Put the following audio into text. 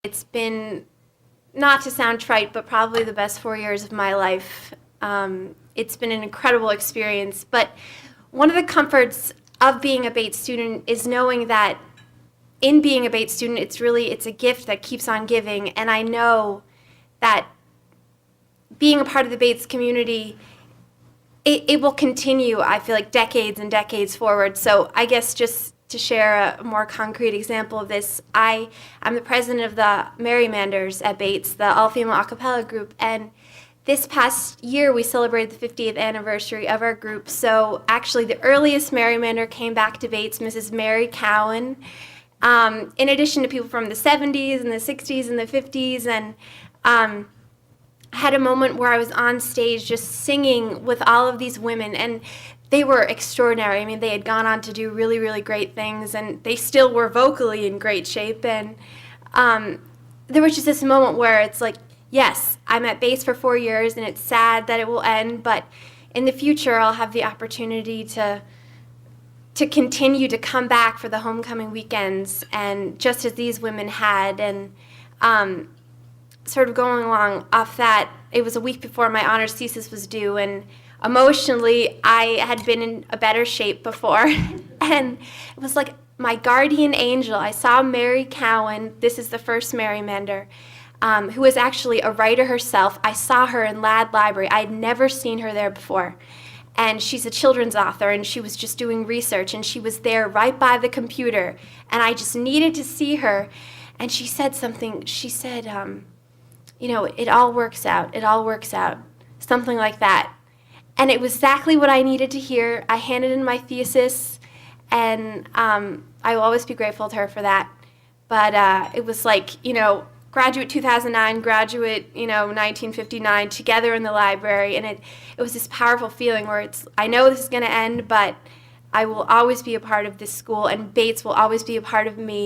It's been, not to sound trite, but probably the best 4 years of my life. It's been an incredible experience. But one of the comforts of being a Bates student is knowing that in being a Bates student, it's a gift that keeps on giving. And I know that being a part of the Bates community, it will continue, I feel like, decades and decades forward. So I guess just to share a more concrete example of this, I'm the president of the Merrymanders at Bates, the all-female a cappella group, and this past year we celebrated the 50th anniversary of our group. So actually the earliest Merrymander came back to Bates, Mrs. Mary Cowan, in addition to people from the 70s and the 60s and the 50s, and I had a moment where I was on stage just singing with all of these women, and they were extraordinary. I mean, they had gone on to do really, really great things, and they still were vocally in great shape. And there was just this moment where it's like, yes, I'm at Bates for 4 years, and it's sad that it will end, but in the future I'll have the opportunity to continue to come back for the homecoming weekends, and just as these women had. And sort of going along off that, it was a week before my honors thesis was due, and emotionally I had been in a better shape before. And it was like my guardian angel. I saw Mary Cowan, this is the first Merrymander, who was actually a writer herself. I saw her in Ladd Library. I had never seen her there before. And she's a children's author, and she was just doing research, and she was there right by the computer, and I just needed to see her. And she said something. She said, it all works out. It all works out. Something like that. And it was exactly what I needed to hear. I handed in my thesis, and I will always be grateful to her for that. But it was like, graduate 2009, graduate, 1959, together in the library. And it was this powerful feeling where I know this is going to end, but I will always be a part of this school, and Bates will always be a part of me.